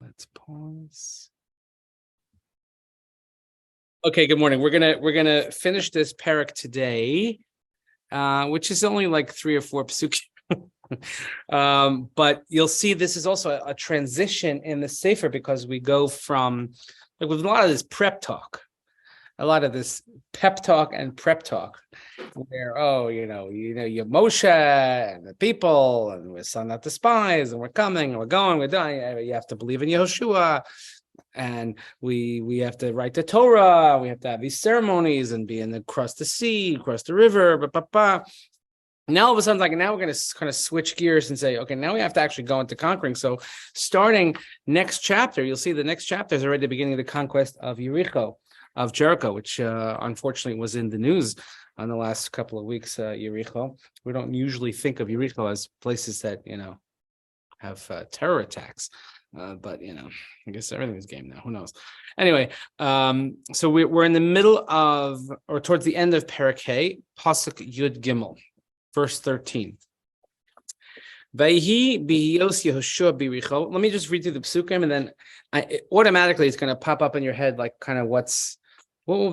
Let's pause. Okay, good morning. We're gonna finish this Perek today, which is only like 3 or 4 psukim. But you'll see this is also a transition in the Sefer because we go from like with a lot of this prep talk, a lot of this pep talk and prep talk, where you're Moshe and the people, and we're sending out the spies, and we're coming, and we're going, we're dying. You have to believe in Yehoshua, and we have to write the Torah. We have to have these ceremonies and be across the sea, across the river. Now all of a sudden, now we're going to kind of switch gears and say, okay, now we have to actually go into conquering. So starting next chapter, you'll see the next chapter is already the beginning of the conquest of Jericho, which unfortunately was in the news on the last couple of weeks. Jericho. We don't usually think of Jericho as places that have terror attacks, but I guess everything's game now. Who knows? Anyway, so we're in the middle of, or towards the end of Perek, Pasuk Yud Gimel, verse 13. Vayhi bihiyos Yehoshua biricho. Let me just read through the psukim, and then automatically it's going to pop up in your head, like kind of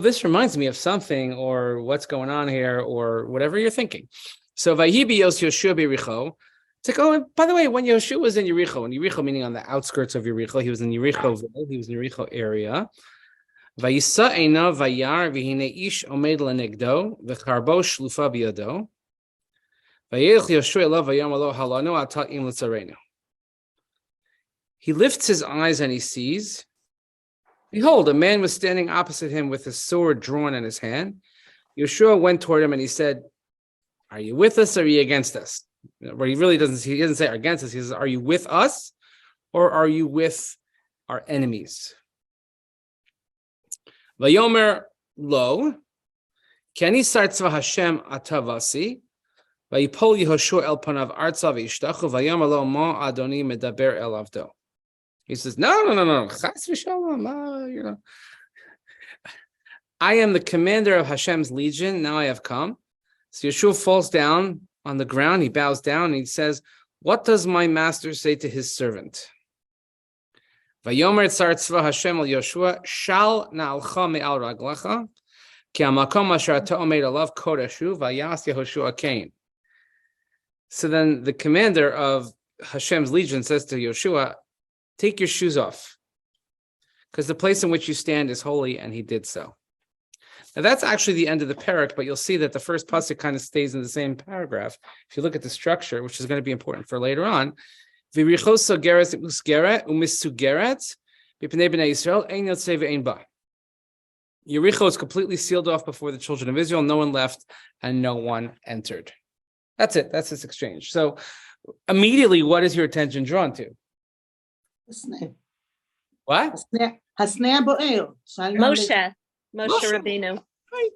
this reminds me of something, or what's going on here, or whatever you're thinking. So Vayhi bihiyos Yehoshua biricho. It's like, oh, by the way, when Yehoshua was in Yericho, and Yericho meaning on the outskirts of Yericho, he was in Yericho area. Vayisa eina vayar v'hine ish omed lenegdo v'charbo shlufa biyado. He lifts his eyes and he sees, behold, a man was standing opposite him with his sword drawn in his hand. Yeshua went toward him and he said, are you with us or are you against us? Where he doesn't say against us. He says, are you with us or are you with our enemies? Vayomer lo, Keni sartzva Hashem atavasi. He says, no, I am the commander of Hashem's legion. Now I have come. So Yeshua falls down on the ground. He bows down and he says, what does my master say to his servant? Vayomer tzar tzva Hashem al Yeshua, shal na'alcha me'al raglecha, ki hamakom asher ata omed alav kodeshu, vayas Yehoshua kain. So then the commander of Hashem's legion says to Yeshua, take your shoes off, because the place in which you stand is holy, and he did so. Now that's actually the end of the Perek, but you'll see that the first pasuk kind of stays in the same paragraph. If you look at the structure, which is going to be important for later on, Yericho is completely sealed off before the children of Israel. No one left, and no one entered. That's it. That's this exchange. So immediately, what is your attention drawn to? What? Moshe Rabbeinu. Right.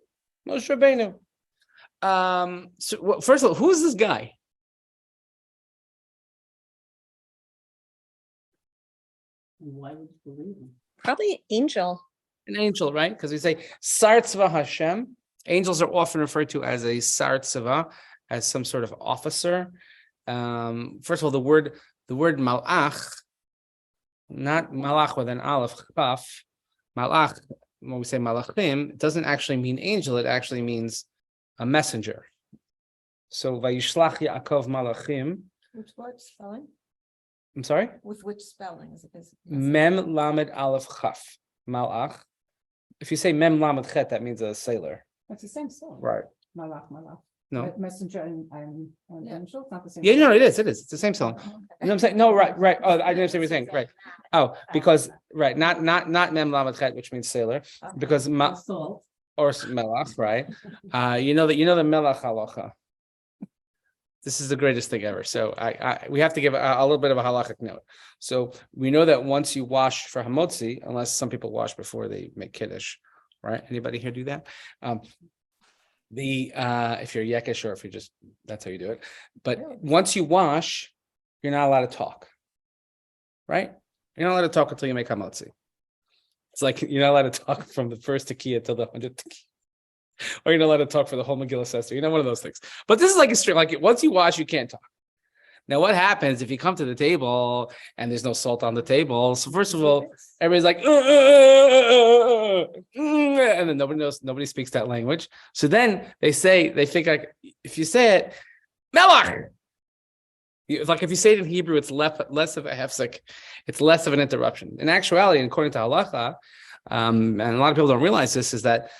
Moshe Rabbeinu. So first of all, who is this guy? Why would you believe him? Probably an angel. An angel, right? Because we say Sar Tzva Hashem. Angels are often referred to as a Sar Tzva, as some sort of officer. First of all, the word malach, not malach with an aleph chaf, malach, when we say malachim, it doesn't actually mean angel, it actually means a messenger. So vayishlach Yaakov malachim. Which word spelling? I'm sorry? With which spelling? Is it Mem lamed aleph chaf, malach. If you say mem lamed chet, that means a sailor. That's the same song. Right. Malach. No. Messenger and angel, it's not the same. Yeah, no, it is. It's the same song. You know what I'm saying? No, right. Oh, I didn't understand what you're saying. Right. Oh, because right, not mem lamed chet, which means sailor, because Salt. or melach, right? You know the melach halacha. This is the greatest thing ever. So we have to give a little bit of a halachic note. So we know that once you wash for hamotzi, unless some people wash before they make kiddush, right? Anybody here do that? If you're yekish or if you just, that's how you do it. But once you wash, you're not allowed to talk, right? You're not allowed to talk until you make hamotzi. It's like you're not allowed to talk from the first tekiah till the 100th tekiah. Or you're not allowed to talk for the whole Megillah Esther. One of those things. But this is like a straight, like once you wash, you can't talk. Now, what happens if you come to the table and there's no salt on the table? So first of all, everybody's like, and then nobody speaks that language. So then they think like, if you say it, melach. Like if you say it in Hebrew, it's less of a hefsek, it's less of an interruption. In actuality, according to halacha, and a lot of people don't realize this, is that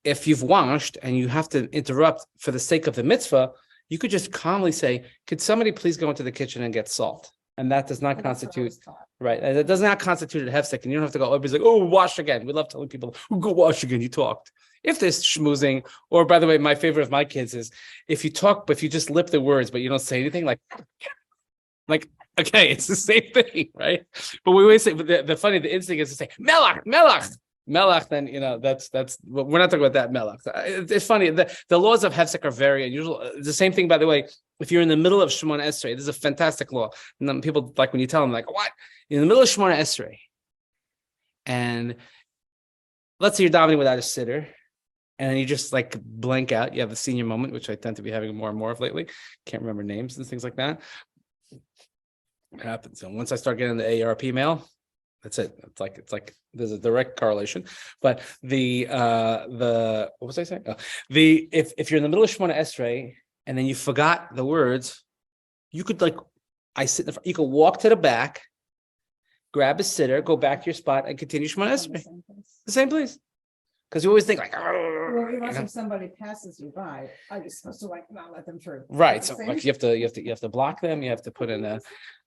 if you've washed and you have to interrupt for the sake of the mitzvah, you could just calmly say, could somebody please go into the kitchen and get salt? And that does not constitute, right? It does not constitute a hefsek, and you don't have to go, everybody's like, oh, wash again. We love telling people, oh, go wash again, you talked. If there's schmoozing, or by the way, my favorite of my kids is, if you talk, but if you just lip the words, but you don't say anything, like, okay, it's the same thing, right? But we always say, but the instinct is to say, melach, melach. Melach, then that's we're not talking about that melach. It's funny. The laws of hefsek are very unusual. The same thing, by the way, if you're in the middle of Shemona Esrei, this is a fantastic law. And then people, like, when you tell them, like, what? In the middle of Shemona Esrei, and let's say you're davening without a sitter, and then you just like blank out. You have a senior moment, which I tend to be having more and more of lately. Can't remember names and things like that. It happens. And once I start getting the ARP mail, that's it. It's like there's a direct correlation. But the what was I saying? Oh, if you're in the middle of Shemona Esrei and then you forgot the words, you could you could walk to the back, grab a sitter, go back to your spot, and continue Shemona Esrei. The same place. Because you always think like, well, if somebody passes you by, are you supposed to not let them through? Right. So like you have to block them. You have to put in a.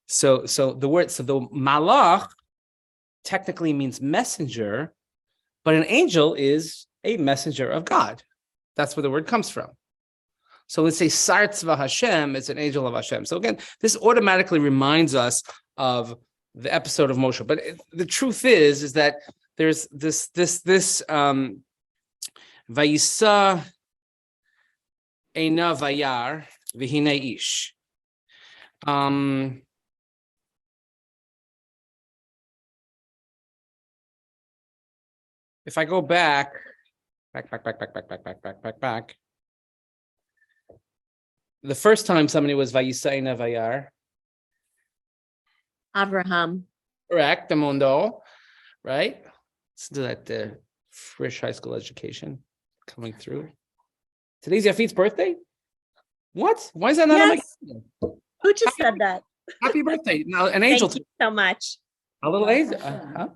So the malach technically means messenger, but an angel is a messenger of God. That's where the word comes from. So let's say Sar Tzva Hashem, it's an angel of Hashem. So again, this automatically reminds us of the episode of Moshe. But the truth is that there's this Vayisa Eina Vayar V'hinei Ish. If I go back, the first time somebody was Vayisa Eina Vayar, Abraham. correct, the mundo, right? Listen to that fresh high school education coming through. Today's Yafit's birthday? What? Why is that not on my calendar? Who just said that? Happy birthday. Now, an angel. Thank you so much. A little angel.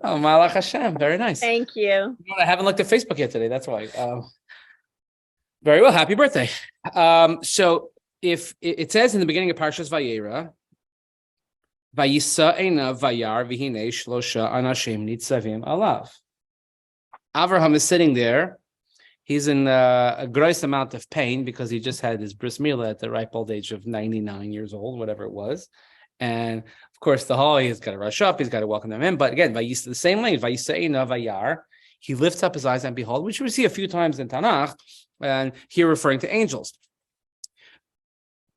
Oh, Malach Hashem. Very nice. Thank you. I haven't looked at Facebook yet today. That's why. Very well. Happy birthday. So if it says in the beginning of Parshas Vayera, Vayisa Eina Vayar V'hinei Shlosha Anashim Nitzavim Alav. Avraham is sitting there. He's in a gross amount of pain because he just had his bris milah at the ripe old age of 99 years old, whatever it was. And of course, he's got to rush up. He's got to welcome them in. But again, the same language, Vayisa Eina Vayar, he lifts up his eyes and behold, which we see a few times in Tanakh, and here referring to angels.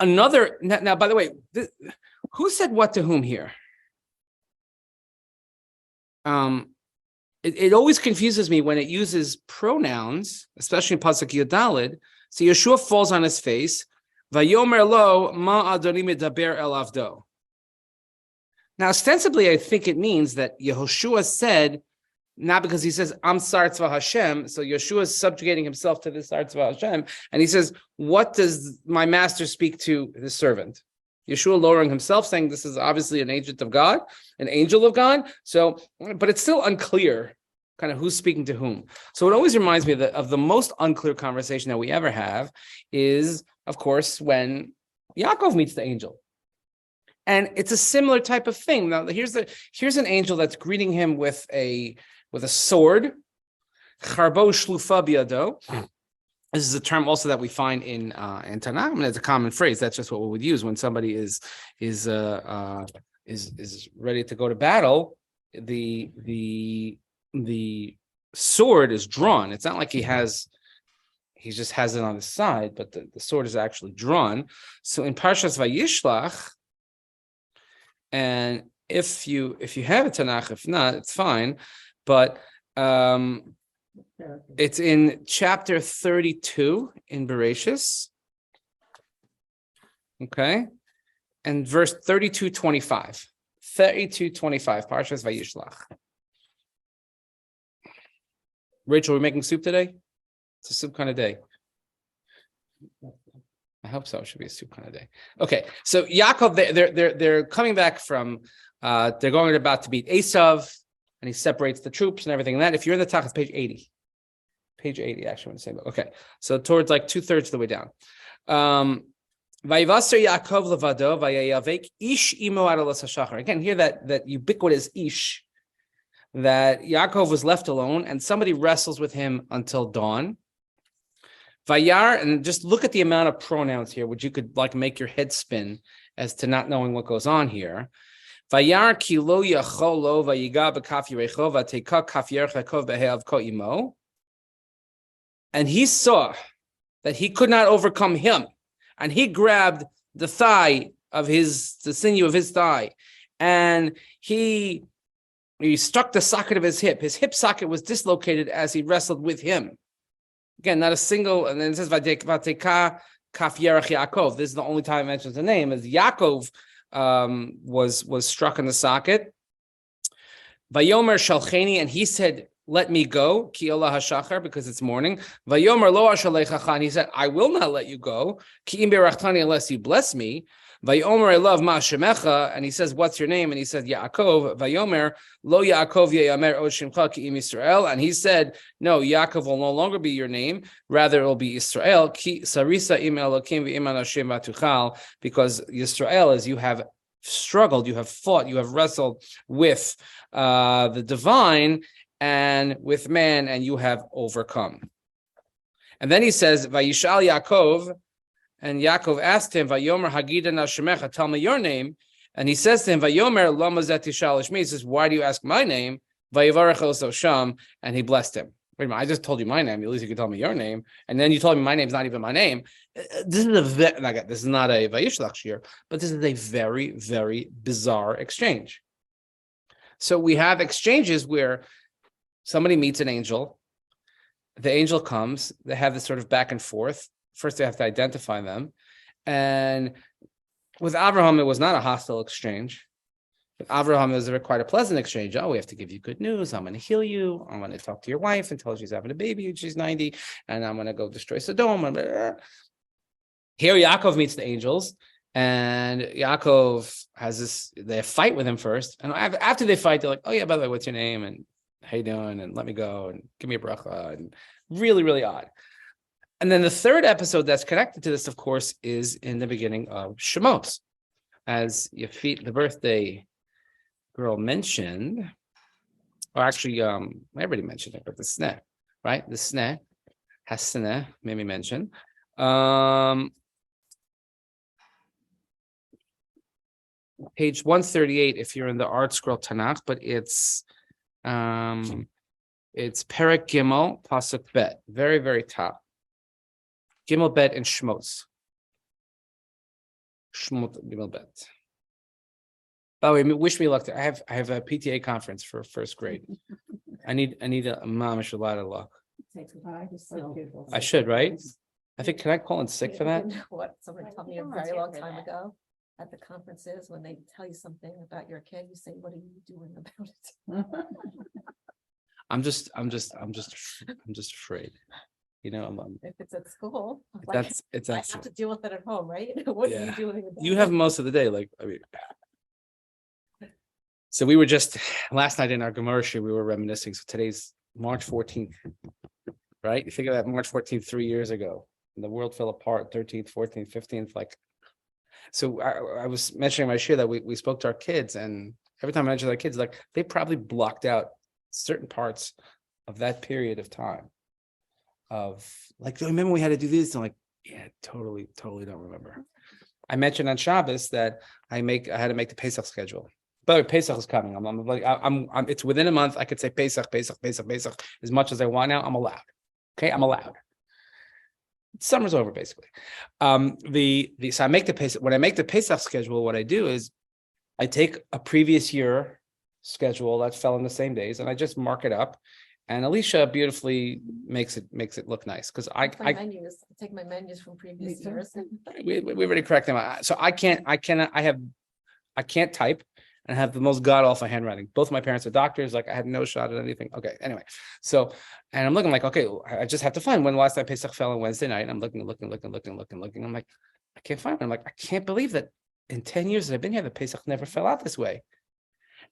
Now, by the way, who said what to whom here? It always confuses me when it uses pronouns, especially in Pasuk Yudalid. So Yeshua falls on his face. Vayomer lo ma adoni medaber el avdo. Now, ostensibly, I think it means that Yehoshua said, not because he says, I'm Sar Tzva Hashem, so Yeshua is subjugating himself to the Sar Tzva Hashem, and he says, what does my master speak to his servant? Yeshua lowering himself, saying this is obviously an agent of God, an angel of God. So, but it's still unclear kind of who's speaking to whom. So it always reminds me of the most unclear conversation that we ever have is, of course, when Yaakov meets the angel. And it's a similar type of thing. Now, here's an angel that's greeting him with a sword. Charbo shlufa biado. This is a term also that we find in Tanakh. I mean, it's a common phrase. That's just what we would use when somebody is ready to go to battle. The sword is drawn. It's not like he just has it on his side, but the sword is actually drawn. So in Parshas Vayishlach, and if you have a Tanakh, if not, it's fine. But it's in chapter 32 in Bereshis. Okay. and verse 32:25. 32:25. Parshas Vayishlach. Rachel, we're making soup today? It's a soup kind of day. I hope so. It should be a soup kind of day. Okay, so Yaakov, they're coming back from they're going about to beat Esav, and he separates the troops and everything. And that, if you're in the Tach, it's page 80. Page 80, actually, I want to say. Okay, so towards like 2/3 of the way down. Vayivaser Yaakov levado vayayavek ish imo adalas hashachar. Again, hear that ubiquitous ish, that Yaakov was left alone, and somebody wrestles with him until dawn. Vayar, and just look at the amount of pronouns here, which you could like make your head spin as to not knowing what goes on here. Vayar ki lo yacholo vayiga b'kaf yirecho v'teika kaf yerchakov beheav ko imo. And he saw that he could not overcome him, and he grabbed the sinew of his thigh, and he struck the socket of his hip. His hip socket was dislocated as he wrestled with him. Again, not a single, and then it says Vateka Kaf Yerach Yaakov. This is the only time it mentions the name, as Yaakov was struck in the socket. Vayomer Shalcheni, and he said, "Let me go, Ki Olah HaShachar, because it's morning." Vayomer Lo Ashalechacha, and he said, "I will not let you go, Ki Im Berachtani, unless you bless me." Vayomer, I love Ma Shemecha, and he says, "What's your name?" And he said, Yaakov. Vayomer Lo Yaakov Yeyamer Od Shemcha Ki Im Yisrael, and he said, "No, Yaakov will no longer be your name; rather, it will be Israel. Ki Sarisa Im Elokim V'Im Anashim V'Tuchal, because Yisrael is you have struggled, you have fought, you have wrestled with the divine and with man, and you have overcome." And then he says, "Vayishal Yaakov." And Yaakov asked him, "Vayomer Hagida na shemecha, tell me your name." And he says to him, "Vayomer lama zeh tishal ishmi." He says, "Why do you ask my name?" Vayivarech oso sham, and he blessed him. Wait a minute, I just told you my name. At least you could tell me your name, and then you told me my name's not even my name. This is not a Vayishlach Shiur, but this is a very, very bizarre exchange. So we have exchanges where somebody meets an angel. The angel comes. They have this sort of back and forth. First, they have to identify them. And with Abraham, it was not a hostile exchange. With Abraham, it was quite a pleasant exchange. Oh, we have to give you good news. I'm going to heal you. I'm going to talk to your wife and tell her she's having a baby and she's 90. And I'm going to go destroy Sodom. Here, Yaakov meets the angels. And Yaakov has they fight with him first. And after they fight, they're like, "Oh, yeah, by the way, what's your name? And how you doing? And let me go. And give me a bracha." And really, really odd. And then the third episode that's connected to this, of course, is in the beginning of Shemos. As Yafit, the birthday girl, mentioned, or actually, I already mentioned it, but the sneh, right? The sneh, Hasneh, made me mention. Page 138, if you're in the Art Scroll Tanakh, but it's Perek Gimel, Pasuk Bet, very, very top. Gimel Bet and Shmos. Shmot Gimel Bet. By the way, wish me luck. I have a PTA conference for first grade. I need a mamish a lot of luck. I should, right? I think, can I call in sick for that? What someone told me a very long time ago at the conferences, when they tell you something about your kid, you say, "What are you doing about it?" I'm just afraid. You know, If it's at school, I have to deal with it at home, right? What are you doing about you have most of the day, like, I mean. So we were just last night in our Gemara, we were reminiscing. So today's March 14th, right? You think of that March 14th, 3 years ago, and the world fell apart, 13th, 14th, 15th, like. So I was mentioning my share that we spoke to our kids, and every time I mentioned our kids, like, they probably blocked out certain parts of that period of time. Of like, remember we had to do this? I'm like, yeah, totally don't remember. I mentioned on Shabbos that I had to make the Pesach schedule. But Pesach is coming. I'm it's within a month. I could say Pesach as much as I want now. I'm allowed. Okay, I'm allowed. Summer's over, basically. So I make the Pesach. When I make the Pesach schedule, what I do is I take a previous year schedule that fell in the same days, and I just mark it up. And Alicia beautifully makes it look nice because I take my menus from previous Me too. years. we already correct them. So I can't type and have the most god awful handwriting. Both my parents are doctors. Like I had no shot at anything. Okay, anyway. So and I'm looking like, okay, I just have to find when the last time Pesach fell on Wednesday night. I'm looking. I'm like, I can't find it. I'm like, I can't believe that in 10 years that I've been here, the Pesach never fell out this way.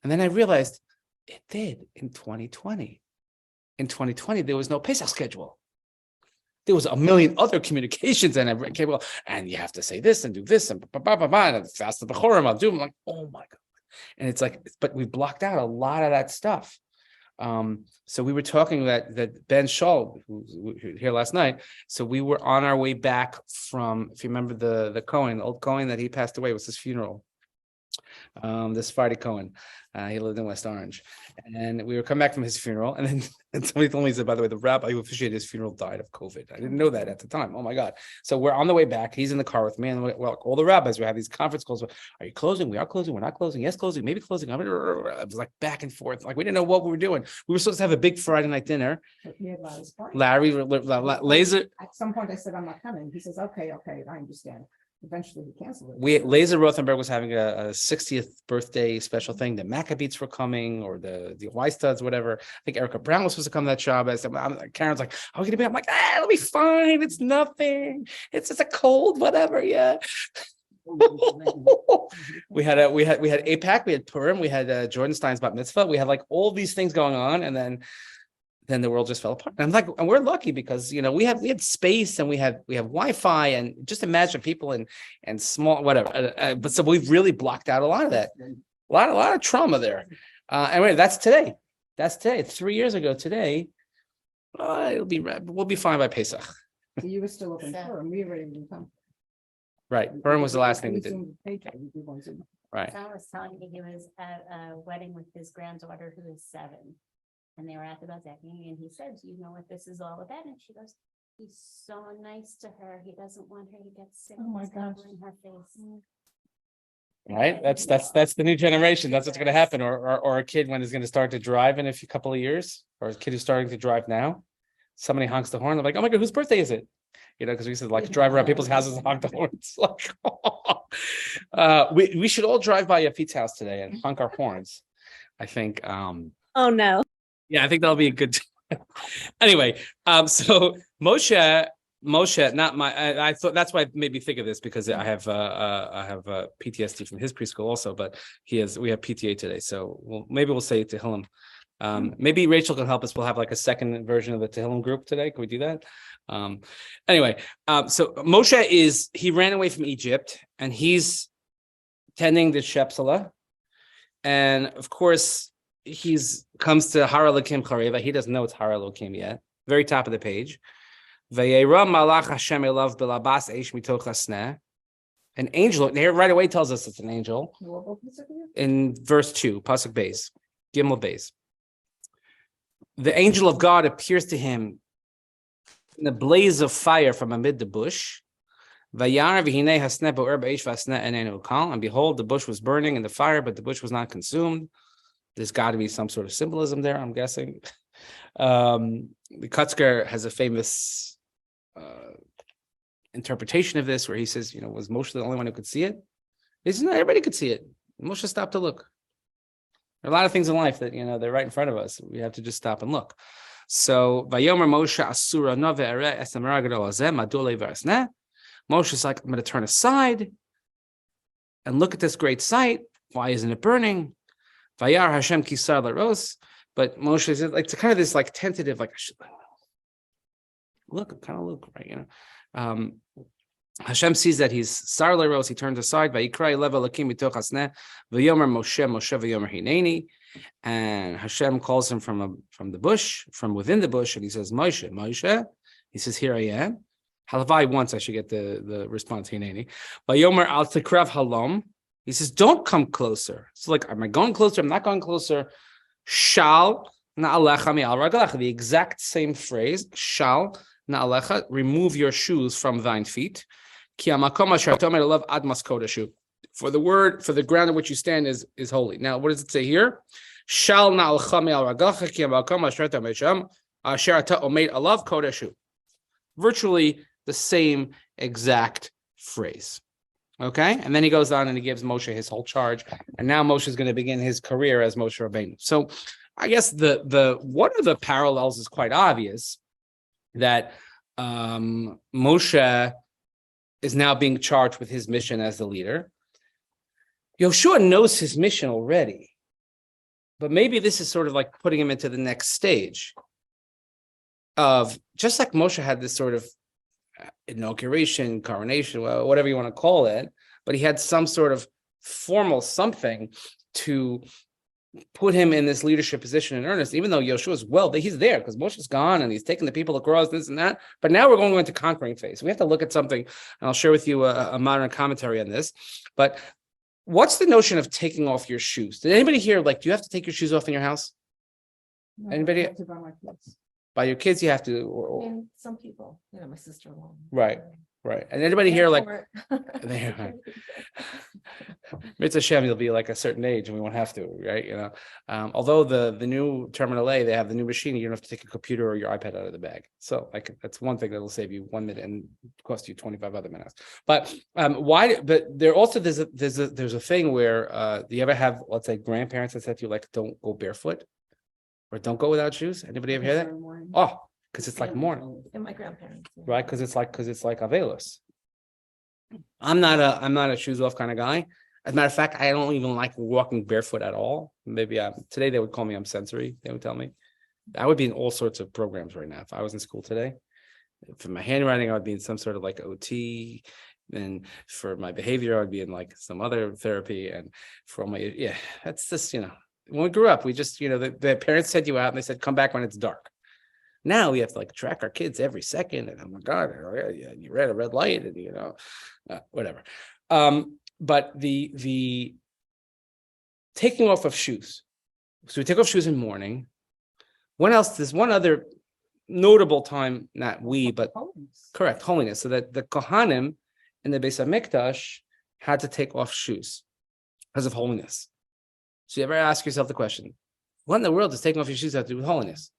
And then I realized it did in 2020. In 2020, there was no Pesach schedule. There was a million other communications, and I came well, and you have to say this and do this and and fast the Bechorim. I'll do. I'm like, oh my god! And it's like, but we blocked out a lot of that stuff. So we were talking that Ben Shaul, who was here last night. So we were on our way back from, if you remember the Cohen, the old Cohen that he passed away, was his funeral. This Friday Cohen, he lived in West Orange, and we were coming back from his funeral, and then somebody told me, he said, by the way, the rabbi who officiated his funeral died of COVID. I didn't know that at the time. Oh my god! So we're on the way back. He's in the car with me, and all the rabbis, we have these conference calls. Are you closing? We are closing. We're not closing. Yes, closing. Maybe closing. It was like back and forth. Like we didn't know what we were doing. We were supposed to have a big Friday night dinner. He had Larry's party. Laser. At some point I said, I'm not coming. He says, okay, I understand. Eventually he canceled it. Laser Rothenberg was having a 60th birthday special thing. The Maccabees were coming, or the Weistuds, whatever. I think Erica Brown was supposed to come to that job. Karen's like, "How are we gonna be?" I'm like, "It'll be fine. It's nothing. It's just a cold, whatever." Yeah. we had APAC, we had Purim, we had Jordan Stein's bat mitzvah. We had like all these things going on, and then the world just fell apart. And I'm like, and we're lucky because we had space, and we have Wi-Fi, and just imagine people and small whatever. But so we've really blocked out a lot of that, a lot of trauma there. Anyway, that's today. 3 years ago today. We'll be fine by Pesach. So you were still open for him. We already didn't come. Right, Purim was the last thing we did. Right. Tom was telling me he was at a wedding with his granddaughter who is 7. And they were at the Bazeki, and he said, "Do you know what this is all about?" And she goes, "He's so nice to her. He doesn't want her to get sick. Oh my He's gosh. covering her face." Right. That's the new generation. That's what's going to happen. Or a kid when is going to start to drive in a couple of years, or a kid who's starting to drive now. Somebody honks the horn. They're like, "Oh my god, whose birthday is it?" Because we used to like to drive around people's houses and honk the horns. Like, we should all drive by Yafit's house today and honk our horns. I think. Oh no. Yeah, I think that'll be a good. Anyway, so Moshe, not my. I thought that's why it made me think of this, because I have PTSD from his preschool also, but we have PTA today, so maybe we'll say it to Tehillim. Maybe Rachel can help us. We'll have like a second version of the Tehillim group today. Can we do that? Anyway, so Moshe he ran away from Egypt, and he's tending the Shepsela, and of course comes to Har Elokim Chareva. He doesn't know it's Har Elokim yet. Very top of the page. Vayera malach Hashem elav belabas eish mitoch hasneh. An angel here right away tells us it's an angel. In verse 2, pasuk beis, Gimel beis. The angel of God appears to him in a blaze of fire from amid the bush. And behold, the bush was burning in the fire, but the bush was not consumed. There's got to be some sort of symbolism there, I'm guessing. The Kutzker has a famous interpretation of this where he says, was Moshe the only one who could see it? He says, no, everybody could see it. Moshe stopped to look. There are a lot of things in life that, they're right in front of us. We have to just stop and look. So, Vayomer Moshe Asura Nove Ere Esamara Gadol Hazeh Madule Versneh. Moshe's like, I'm going to turn aside and look at this great sight. Why isn't it burning? Vayar Hashem Kisar Laros. But Moshe is like, it's kind of this like tentative, like, look, right? Hashem sees that he's Sar Laros. He turns aside. Vayikrai Lev Elokim Mitoch Hasneh. Vayomer Moshe Vayomer Hineni. And Hashem calls him from the bush, from within the bush, and he says, Moshe. He says, here I am. Halavai once I should get the response, Hineni. Vayomer al Tekrav Halom. He says, don't come closer. So like, am I going closer? I'm not going closer. Shal na'alecha mi'al raglecha. The exact same phrase. Shal na'alecha. Remove your shoes from thine feet. Ki hamakom asher tomer love ad maskodeshu. For the ground on which you stand is holy. Now, what does it say here? Shal na'alcha me'al ragacha ki ha'makom asher ta me'sham asher ata omed alav kodeshu. Virtually the same exact phrase. Okay, and then he goes on and he gives Moshe his whole charge, and now Moshe is going to begin his career as Moshe Rabbeinu. So, I guess the one of the parallels is quite obvious that Moshe is now being charged with his mission as the leader. Yoshua knows his mission already, but maybe this is sort of like putting him into the next stage of, just like Moshe had this sort of inauguration, coronation, whatever you want to call it, but he had some sort of formal something to put him in this leadership position in earnest, even though Yoshua's he's there because Moshe's gone and he's taking the people across this and that. But now we're going into conquering phase. We have to look at something, and I'll share with you a modern commentary on this. But what's the notion of taking off your shoes? Did anybody here, like, do you have to take your shoes off in your house? No, Anybody? I have to buy my kids. By your kids, you have to, or And some people, my sister-in-law. Right. right. And anybody here, like, Mitzvah Shem, you'll be like a certain age and we won't have to, right? Although the new Terminal A, they have the new machine, you don't have to take a computer or your iPad out of the bag. So like that's one thing that'll save you 1 minute and cost you 25 other minutes. But but there also there's a thing where you ever have, let's say, grandparents that said to you, like, don't go barefoot or don't go without shoes. Anybody ever hear that? Oh, because it's like morning. And my grandparents. Yeah. Right, because it's like Avelis. I'm not a shoes off kind of guy. As a matter of fact, I don't even like walking barefoot at all. Maybe today they would call me I'm sensory. They would tell me I would be in all sorts of programs right now if I was in school today. For my handwriting, I would be in some sort of like OT, and for my behavior, I would be in like some other therapy. And for my that's just when we grew up, we just the parents sent you out and they said come back when it's dark. Now we have to like track our kids every second, and oh my God, you read a red light, and whatever. But the taking off of shoes. So we take off shoes in morning. When else? There's one other notable time, not we, but Holiness. Correct, holiness. So that the Kohanim in the Beis HaMikdash had to take off shoes because of holiness. So you ever ask yourself the question, what in the world does taking off your shoes have to do with holiness?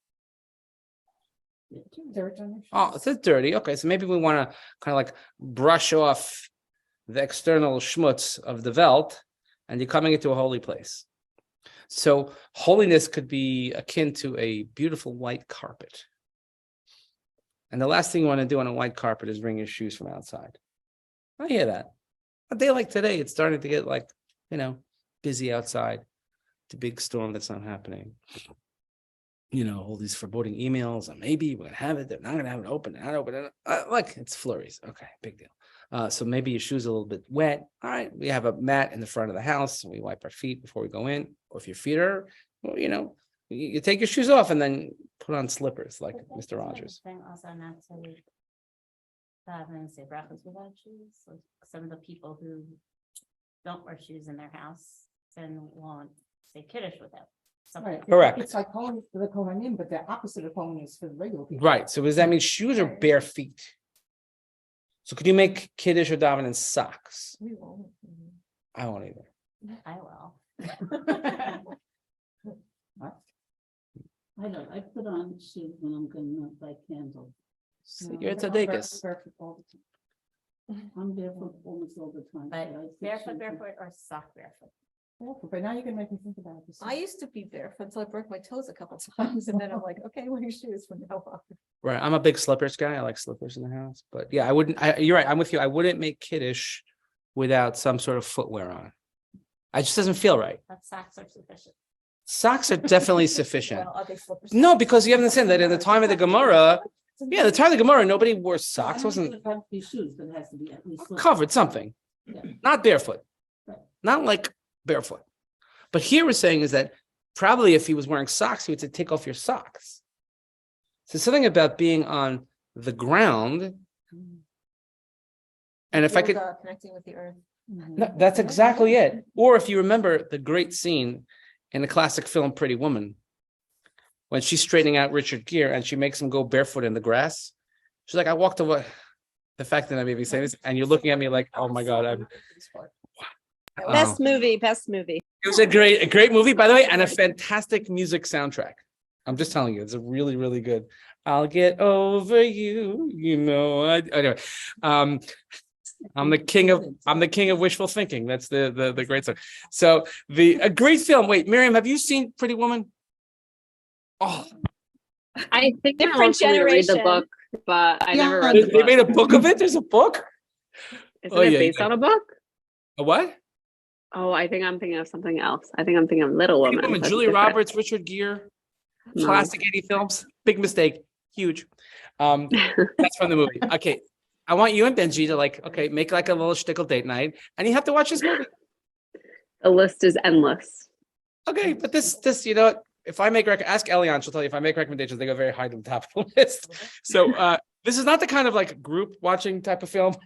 Dirt on your shoes. Oh, it's dirty. Okay, so maybe we want to kind of like brush off the external schmutz of the Welt, and you're coming into a holy place. So holiness could be akin to a beautiful white carpet. And the last thing you want to do on a white carpet is bring your shoes from outside. I hear that. A day like today, it's starting to get like, busy outside. The big storm that's not happening. All these foreboding emails, and maybe we're going to have it. They're not going to have it open. Not open. Look, it's flurries. Okay, big deal. So maybe your shoes are a little bit wet. All right, we have a mat in the front of the house. And we wipe our feet before we go in. Or if your feet are, you take your shoes off and then put on slippers like Mr. Rogers. Thing also not to and say brachas without shoes. Like some of the people who don't wear shoes in their house then won't say kiddush without. Right. Correct. It's like holiness for the Kohanim, but the opposite of holiness for the regular people. Right. So does that mean shoes or bare feet? So could you make kiddush or daven in socks? We won't. I won't either. I will. I don't, I put on shoes when I'm gonna light candles. So you're a I'm tzaddikus. barefoot all the time. I'm barefoot almost all the time. But I put barefoot, shoes on. barefoot, or sock barefoot. Barefoot, but now you can make me think about this. I used to be barefoot until I broke my toes a couple times, and then I'm like, okay, wear your shoes from now on. Right. I'm a big slippers guy. I like slippers in the house. But yeah, I wouldn't. You're right. I'm with you. I wouldn't make kiddush without some sort of footwear on. It just doesn't feel right. But socks are sufficient. Socks are definitely sufficient. Well, are they slippers? No, because you have to understand that in the time of the Gemara, the time of the Gemara, nobody wore socks. I Wasn't don't have to be shoes, but it has to be at least. slippers. covered something, Yeah. not barefoot, Right. not like barefoot. But here we're saying is that probably if he was wearing socks, he would say, take off your socks. So something about being on the ground. And if I could, Yoga, connecting with the earth. no, that's exactly it. Or if you remember the great scene in the classic film Pretty Woman, when she's straightening out Richard Gere and she makes him go barefoot in the grass. She's like, I walked away. The fact that I may be saying this, and you're looking at me like, oh my God, Best movie, best movie. It was a great movie, by the way, and a fantastic music soundtrack. I'm just telling you, it's a really, really good. I'll get over you, anyway. I'm the king of wishful thinking. That's the great song. So a great film. Wait, Miriam, have you seen Pretty Woman? Oh, I think I Different want to read the generation. book, but I never read they, the they book. made a book of it. There's a book. Isn't Oh, it yeah, based yeah. on a book? A what? Oh, I think I'm thinking of something else. I think I'm thinking of Little Pretty Woman. Woman. That's Julia different. Roberts, Richard Gere, No. classic 80 films. Big mistake. Huge. That's from the movie. Okay. I want you and Benji to make like a little shtickle date night, and you have to watch this movie. The list is endless. Okay, but this, if I ask Elian, she'll tell you if I make recommendations, they go very high to the top of the list. So this is not the kind of like group watching type of film.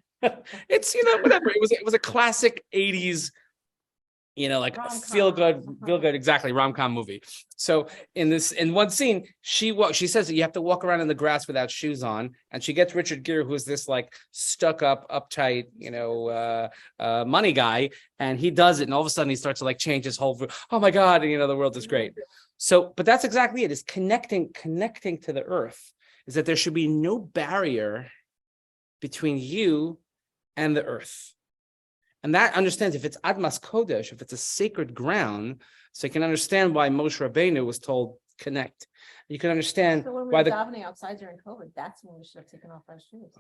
It's whatever. It was a classic 80s, like feel good, exactly, rom-com movie. So in one scene, she says that you have to walk around in the grass without shoes on, and she gets Richard Gere, who's this like stuck up, uptight, money guy, and he does it, and all of a sudden he starts to like change his whole. Oh my God, and the world is great. So, but that's exactly it. Is connecting to the earth. Is that there should be no barrier between you and the earth. And that understands if it's Admas Kodesh, if it's a sacred ground, so you can understand why Moshe Rabbeinu was told connect. You can understand So when we why were davening outside during COVID, that's when we should have taken off our shoes.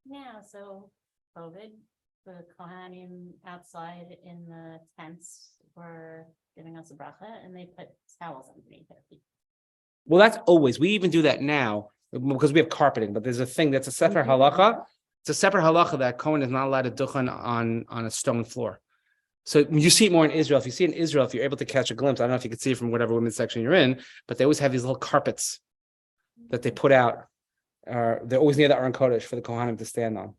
Yeah, so COVID, the Kohanim outside in the tents were giving us a bracha, and they put towels underneath their feet. Well, that's always. We even do that now because we have carpeting. But there's a thing that's a separate halacha. It's a separate halacha that Kohen is not allowed to duchen on a stone floor. So you see it more in Israel. If you see it in Israel, if you're able to catch a glimpse, I don't know if you can see it from whatever women's section you're in, but they always have these little carpets that they put out. They're always near the Aron Kodesh for the Kohanim to stand on.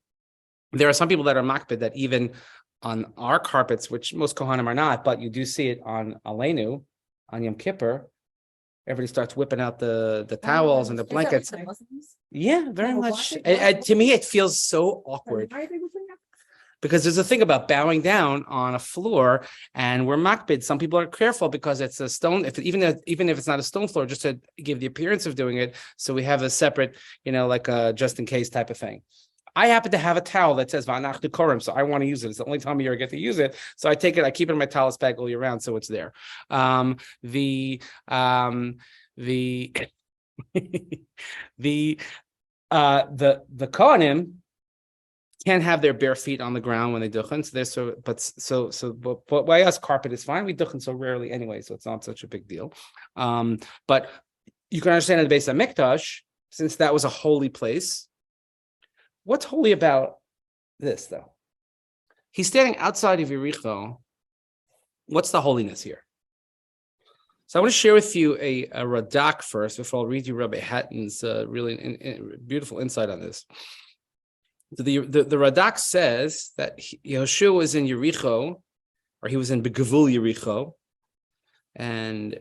There are some people that are makbid that even on our carpets, which most Kohanim are not, but you do see it on Aleinu, on Yom Kippur. Everybody starts whipping out the towels and the blankets. Yeah, very much. To me, it feels so awkward because there's a thing about bowing down on a floor, and we're makbid. Some people are careful because it's a stone. Even if it's not a stone floor, just to give the appearance of doing it, so we have a separate, like a just in case type of thing. I happen to have a towel that says Va'anachnu Korim, so I want to use it. It's the only time of year I get to use it. So I take it, I keep it in my talis bag all year round, so it's there. The Kohanim can't have their bare feet on the ground when they duchen. But why us carpet is fine. We duchen so rarely anyway, so it's not such a big deal. But you can understand in the Beis HaMikdash, since that was a holy place. What's holy about this, though? He's standing outside of Yericho. What's the holiness here? So I want to share with you a Radak first before I'll read you Rabbi Hatton's really beautiful insight on this. So the Radak says that Yehoshua was in Yericho, or he was in Begavul Yericho, and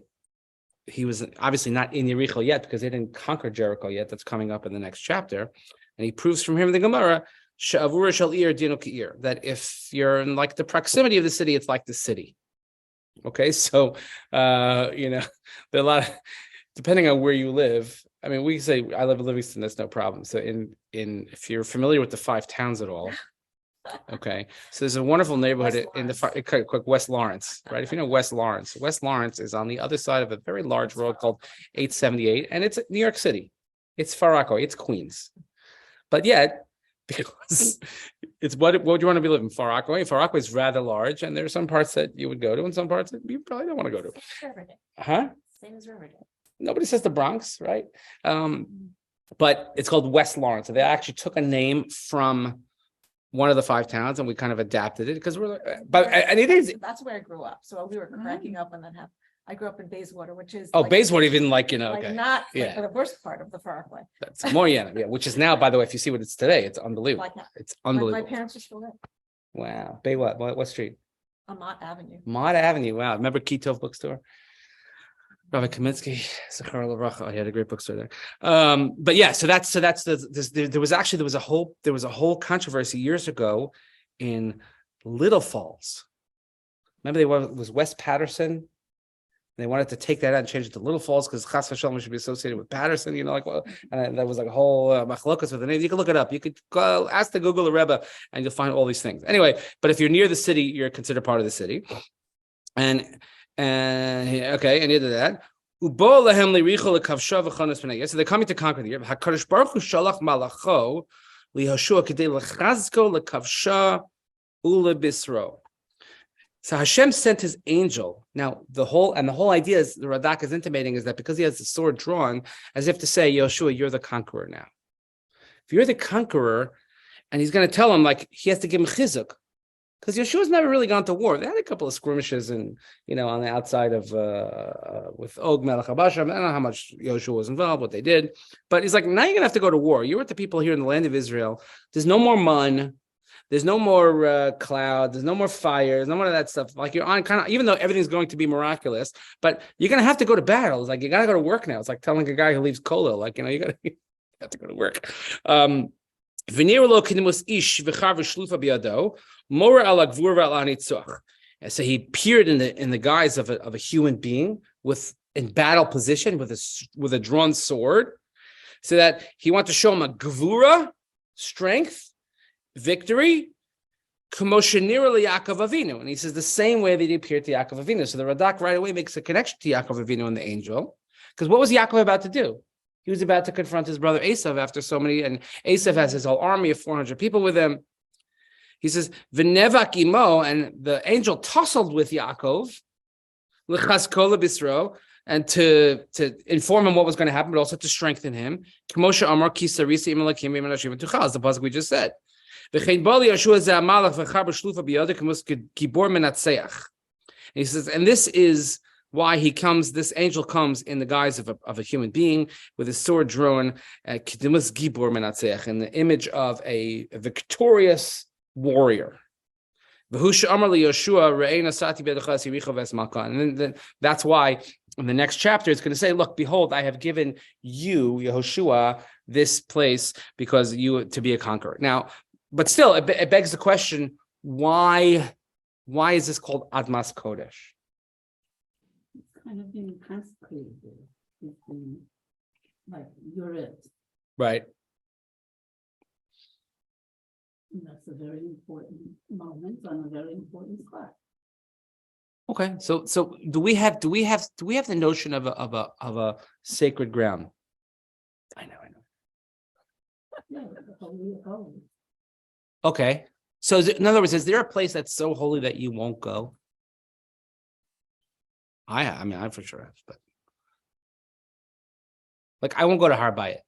he was obviously not in Yericho yet because they didn't conquer Jericho yet. That's coming up in the next chapter. And he proves from him in the Gemara that if you're in like the proximity of the city, it's like the city. Okay, so there are a lot of, depending on where you live. I mean, we say I live in Livingston, that's no problem. So if you're familiar with the five towns at all, okay. So there's a wonderful neighborhood in the West Lawrence, right? If you know West Lawrence is on the other side of a very large road called 878, and it's New York City. It's Far Rockaway, it's Queens. But yet, because it's what would you want to be living? Far Rockaway? Far Rockaway is rather large, and there are some parts that you would go to, and some parts that you probably don't want to go to. Huh? Same as Riverdale. Nobody says the Bronx, right? But it's called West Lawrence. So they actually took a name from one of the five towns, and we kind of adapted it because and it is. That's where I grew up. So we were cracking up when that happened. I grew up in Bayswater, which is Bayswater, even like okay. not yeah. the worst part of the Far Rockaway. That's more yeah, which is now, by the way, if you see what it's today, it's unbelievable. It's unbelievable. My parents are still there. Wow. Bay what street? On Mott Avenue. Mott Avenue. Wow. Remember Kitov bookstore? Rabbi Kaminsky, Zechariah Levracha. Oh, he had a great bookstore there. But yeah, so that's there was a whole controversy years ago in Little Falls. Remember, it was West Patterson. They wanted to take that out and change it to Little Falls because Chas v'Shalom should be associated with Patterson, and that was like a whole machlokas with the name. You can look it up. You could go ask the Google Rebbe, and you'll find all these things. Anyway, but if you're near the city, you're considered part of the city. And okay, and either that. So they're coming to conquer the year. HaKadosh Baruch Hu shalach malacho liHoshua kedei lechazko lekavsha ulebisro. So Hashem sent his angel. Now, the whole idea is the Radak is intimating is that because he has the sword drawn, as if to say, Yoshua, you're the conqueror now. If you're the conqueror, and he's going to tell him, like, he has to give him chizuk. Because Yeshua's never really gone to war. They had a couple of skirmishes on the outside of with Og Melech HaBashar. I don't know how much Yeshua was involved, what they did. But he's like, now you're going to have to go to war. You're with the people here in the land of Israel. There's no more mun. There's no more cloud. There's no more fire. There's no more of that stuff. Like you're on kind of, even though everything's going to be miraculous, but you're going to have to go to battle. It's like, you got to go to work now. It's like telling a guy who leaves Kollel, like, you have to go to work. So he appeared in the guise of a human being in battle position with a drawn sword, so that he wanted to show him a gvura, strength, victory, Yaakov Avinu. And he says the same way that he appeared to Yaakov Avinu. So the Radak right away makes a connection to Yaakov Avinu and the angel. Because what was Yaakov about to do? He was about to confront his brother Esav after so many, and Esav has his whole army of 400 people with him. He says, V'nevak imo, and the angel tussled with Yaakov, l'chaskol bisro, and to inform him what was going to happen, but also to strengthen him. K'moshe amar ki sarisi imelakim imenashim v'tuchal, as the pasuk we just said. V'chein bali Yeshua ze amalach v'char b'shlufa b'yodeh k'mos gibor menatseach. He says, and this is why this angel comes in the guise of a human being with his sword drawn, k'dimus gibor menatseach, in the image of a victorious warrior. And then that's why in the next chapter it's going to say, look, behold, I have given you, Yehoshua, this place because you to be a conqueror. Now, but still, it begs the question, why is this called Admas Kodesh? It's kind of being consecrated. It's been like, you're it. Right. And that's a very important moment on a very important spot. Okay, so do we have the notion of a sacred ground? I know. Yeah, the Holy of Holies. Okay, so in other words, is there a place that's so holy that you won't go? I for sure have, but like I won't go to Har Bayit.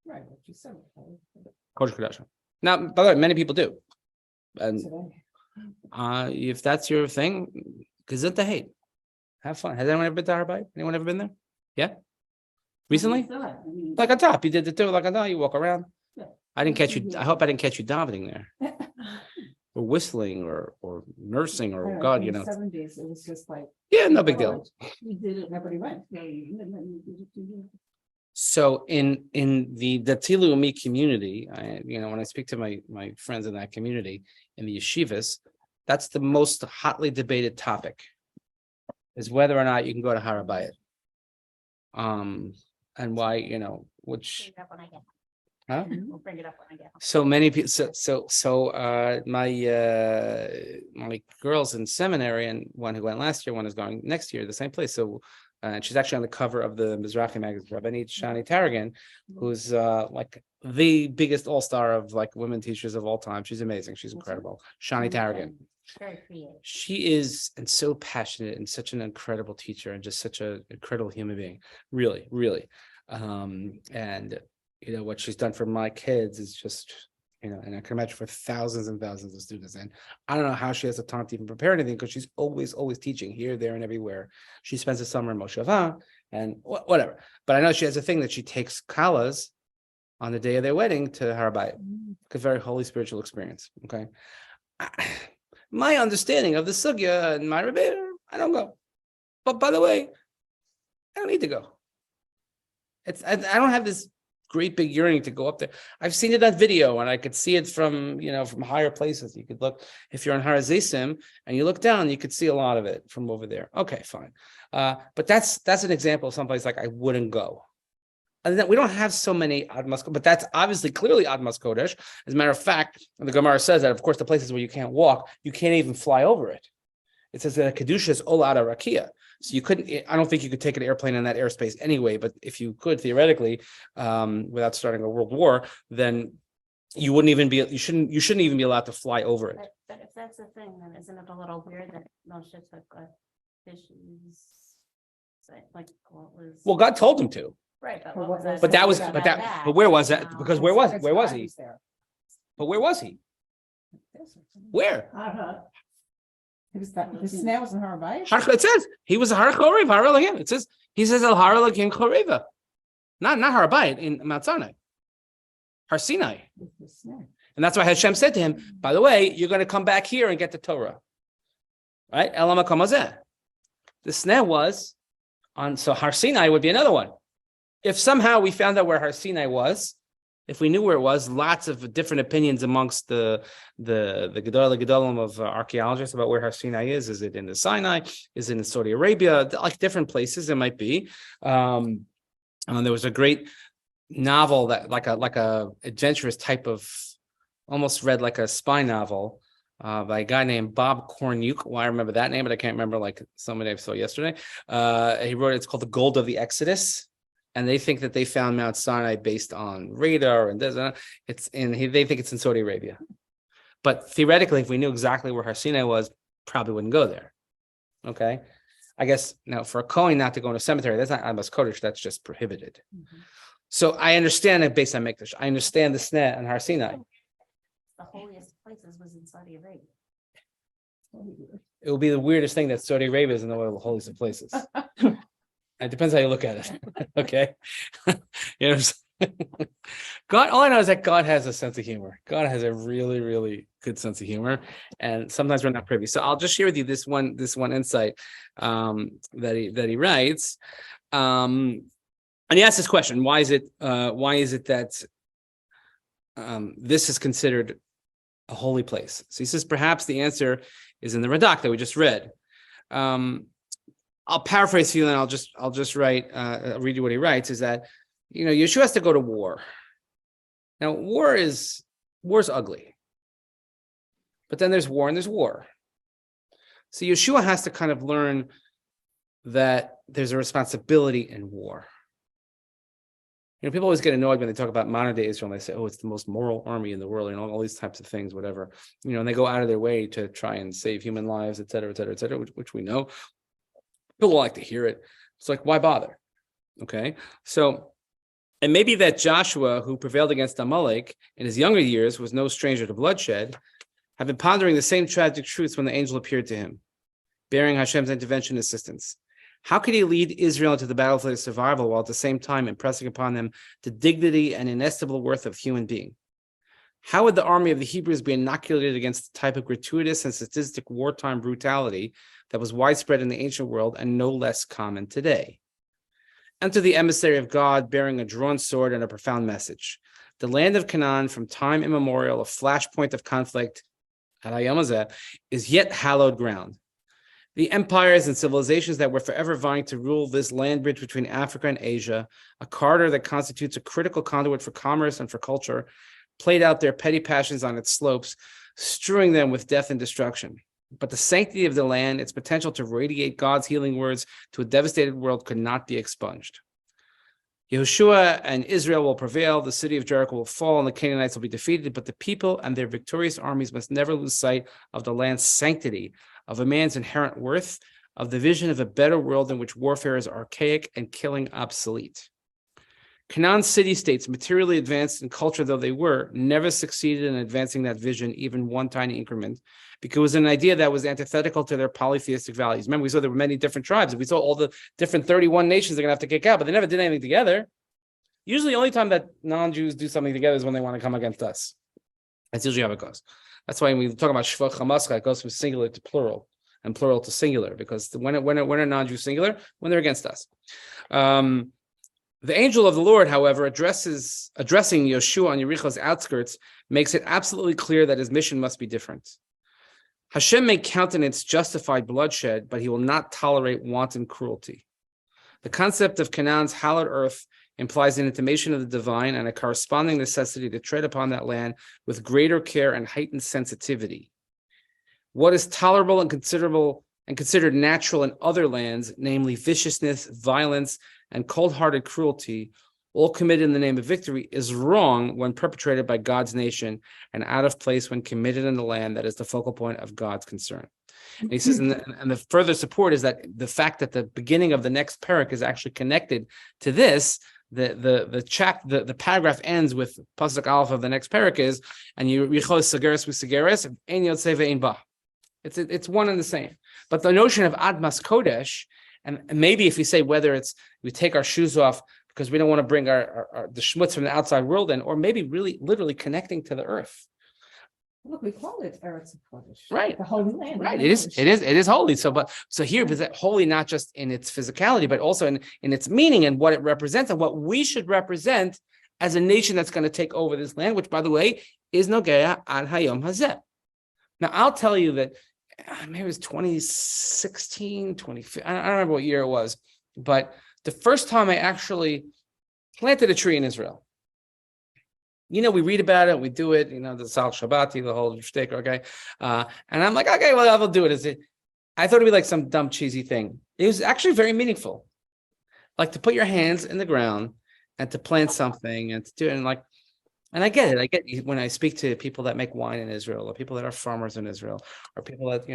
Right, what you said. Kodesh Kodashim. Now, by the way, many people do, and if that's your thing, gesund hate, have fun. Has anyone ever been to Har Bayit? Anyone ever been there? Yeah, recently? Like on top, you did the tour. Like on top, you walk around. Yeah. I didn't catch you. I hope I didn't catch you davening there, or whistling, or nursing, or God, In the 70s, it was just like, Yeah, no big deal. We did it. nobody went. So in the Dati Leumi community, when I speak to my friends in that community in the yeshivas, that's the most hotly debated topic, is whether or not you can go to Har Bayit. And why, which. Bring it up when I get home. Huh? We'll bring it up when I get home. So many people. My girls in seminary, and one who went last year, one is going next year, the same place. So, and she's actually on the cover of the Mizrahi magazine, Rabbanit Shani Tarragon, who's like the biggest all-star of like women teachers of all time. She's amazing. She's incredible. Shani Tarragon. Very creative. She is, and so passionate, and such an incredible teacher, and just such an incredible human being. Really, really. And what she's done for my kids is just, and I can imagine for thousands and thousands of students. And I don't know how she has the time to even prepare anything, because she's always teaching here, there, and everywhere. She spends the summer in Mosheva and whatever. But I know she has a thing that she takes kalas on the day of their wedding to Har Bayit. A very holy spiritual experience. Okay. My understanding of the sugya and my rebbe, I don't go. But by the way, I don't need to go. I don't have this great big yearning to go up there. I've seen it on video and I could see it from higher places. You could look, if you're on Har Zesim and you look down, you could see a lot of it from over there. Okay, fine. But that's an example of someplace like I wouldn't go. And then we don't have so many Admas, but that's obviously clearly Admas Kodesh. As a matter of fact, the Gemara says that, of course, the places where you can't walk, you can't even fly over it. It says that Kedusha is Ola Rakia. So you couldn't, I don't think you could take an airplane in that airspace anyway, but if you could theoretically, without starting a world war, then you wouldn't even be, you shouldn't even be allowed to fly over it. But if that's the thing, then isn't it a little weird that Moshe took fishes? Like what was? Well, God told him to. Right, but Well, what was what- But that was, about but where was that? No. Because where was It's he? Rodney's there. But where was he? Where? It was that, the snail was in her bite. It says he was a Har Chorev, Har Elohim. It says he says El Har Elohim Choreva, not Har Bayit in Mount Sinai, Har Sinai, and that's why Hashem said to him, by the way, you're going to come back here and get the Torah, right? Elam Hakom Hazeh. The snail was on, so Har Sinai would be another one. If somehow we found out where Har Sinai was, if we knew where it was, lots of different opinions amongst the Gedolim of archaeologists about where Har Sinai is. Is it in the Sinai? Is it in Saudi Arabia? Like different places it might be. There was a great novel that like a adventurous type of, almost read like a spy novel by a guy named Bob Cornuke. Well, I remember that name, but I can't remember like somebody I saw yesterday. He wrote, it's called The Gold of the Exodus. And they think that they found Mount Sinai based on radar and this, they think it's in Saudi Arabia. But theoretically, if we knew exactly where Har Sinai was, probably wouldn't go there. Okay. I guess now for a Kohen not to go in a cemetery, that's not Admas Kodesh, that's just prohibited. Mm-hmm. So I understand it based on Mikdash. I understand the Sneh and Har Sinai. The holiest places was in Saudi Arabia. It will be the weirdest thing that Saudi Arabia is in the holiest of places. It depends how you look at it. Okay. You know, God, all I know is that God has a sense of humor. God has a really, really good sense of humor. And sometimes we're not privy. So I'll just share with you this one insight that he writes. And he asks this question: why is it that this is considered a holy place? So he says perhaps the answer is in the Radak that we just read. I'll paraphrase you and I'll just read you what he writes, is that, Yeshua has to go to war. Now, war's ugly. But then there's war and there's war. So Yeshua has to kind of learn that there's a responsibility in war. People always get annoyed when they talk about modern day Israel and they say, oh, it's the most moral army in the world, all these types of things, whatever. And they go out of their way to try and save human lives, et cetera, which we know. People like to hear it. It's like, why bother? Okay. So, and maybe that Joshua, who prevailed against Amalek in his younger years, was no stranger to bloodshed, have been pondering the same tragic truths when the angel appeared to him, bearing Hashem's intervention and assistance. How could he lead Israel into the battle for their survival while at the same time impressing upon them the dignity and inestimable worth of human being? How would the army of the Hebrews be inoculated against the type of gratuitous and sadistic wartime brutality that was widespread in the ancient world and no less common today? Enter the emissary of God bearing a drawn sword and a profound message. The land of Canaan, from time immemorial, a flashpoint of conflict, is yet hallowed ground. The empires and civilizations that were forever vying to rule this land bridge between Africa and Asia, a corridor that constitutes a critical conduit for commerce and for culture, played out their petty passions on its slopes, strewing them with death and destruction. But the sanctity of the land, its potential to radiate God's healing words to a devastated world, could not be expunged. Yehoshua and Israel will prevail, the city of Jericho will fall, and the Canaanites will be defeated, but the people and their victorious armies must never lose sight of the land's sanctity, of a man's inherent worth, of the vision of a better world in which warfare is archaic and killing obsolete. Canaan's city-states, materially advanced in culture though they were, never succeeded in advancing that vision even one tiny increment, because it was an idea that was antithetical to their polytheistic values. Remember, we saw there were many different tribes. If we saw all the different 31 nations they're going to have to kick out, but they never did anything together. Usually the only time that non-Jews do something together is when they want to come against us. That's usually how it goes. That's why when we talk about Shvach Hamascha, it goes from singular to plural. and plural to singular, because when a non-Jew singular, when they're against us. The angel of the Lord, however, addressing Yeshua on Yericho's outskirts, makes it absolutely clear that his mission must be different. Hashem may countenance justified bloodshed, but he will not tolerate wanton cruelty. The concept of Canaan's hallowed earth implies an intimation of the divine and a corresponding necessity to tread upon that land with greater care and heightened sensitivity. What is tolerable and considered natural in other lands, namely viciousness, violence, and cold-hearted cruelty, all committed in the name of victory, is wrong when perpetrated by God's nation and out of place when committed in the land that is the focal point of God's concern. And he says, and the further support is that the fact that the beginning of the next Perek is actually connected to this. The paragraph ends with pasuk aleph of the next Perek is, and you yichos segeres v'segeres ein yotzei ve'ein ba. It's one and the same. But the notion of admas kodesh, and maybe if we say whether it's we take our shoes off because we don't want to bring our the schmutz from the outside world in, or maybe really literally connecting to the earth. Look, we call it Eretz Kodesh. Right. The Holy Land. Right. It is holy. So here, but that holy not just in its physicality, but also in its meaning and what it represents and what we should represent as a nation that's going to take over this land, which, by the way, is Nogea ad Hayom Hazeh. Now, I'll tell you that maybe it was 2016, 2015. I don't remember what year it was, but the first time I actually planted a tree in Israel. We read about it, we do it, the Sal Shabbati, the whole shtick, okay? And I'm like, okay, well, I'll do it. I thought it'd be like some dumb, cheesy thing. It was actually very meaningful. Like to put your hands in the ground and to plant something and to do it. And I get it. I get when I speak to people that make wine in Israel, or people that are farmers in Israel, or people that,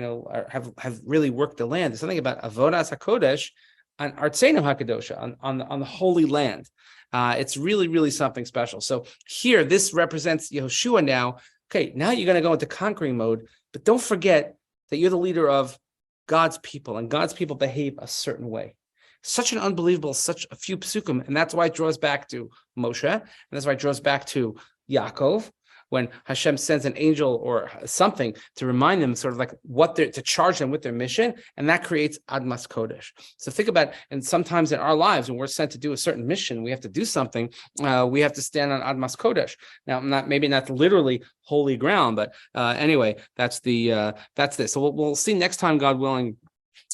have really worked the land. There's something about Avodas HaKodesh on Artseinu HaKadosh, on the holy land. It's really, really something special. So here, this represents Yehoshua now. Okay, now you're going to go into conquering mode, but don't forget that you're the leader of God's people, and God's people behave a certain way. Such an unbelievable, such a few psukim, and that's why it draws back to Moshe, and that's why it draws back to Yaakov, when Hashem sends an angel or something to remind them sort of like to charge them with their mission, and that creates Admas Kodesh. So think about, and sometimes in our lives, when we're sent to do a certain mission, we have to do something, we have to stand on Admas Kodesh. Now, maybe not literally holy ground, but anyway, that's this. So we'll see next time, God willing,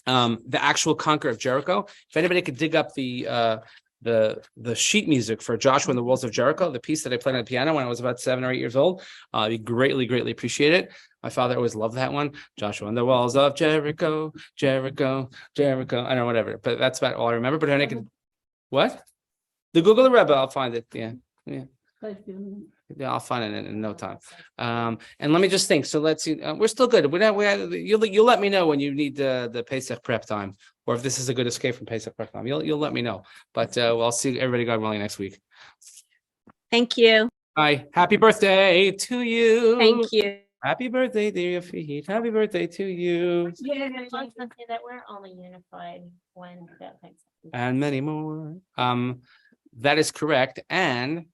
the actual conquer of Jericho. If anybody could dig up the sheet music for Joshua and the Walls of Jericho, the piece that I played on the piano when I was about 7 or 8 years old, we greatly, greatly appreciate it. My father always loved that one. Joshua and the Walls of Jericho, Jericho, Jericho. I don't know, whatever. But that's about all I remember. But I could, what? The Google the Rebbe, I'll find it. Yeah. Yeah, I'll find it in no time. And let me just think. So let's see. We're still good. You'll let me know when you need the Pesach prep time, or if this is a good escape from Pesach prep time. You'll let me know. But I'll see everybody, God willing, next week. Thank you. Hi, happy birthday to you. Thank you. Happy birthday, dear Yafid. Happy birthday to you. Yeah, I want to say that we're only unified when that thing's. And many more. That is correct. And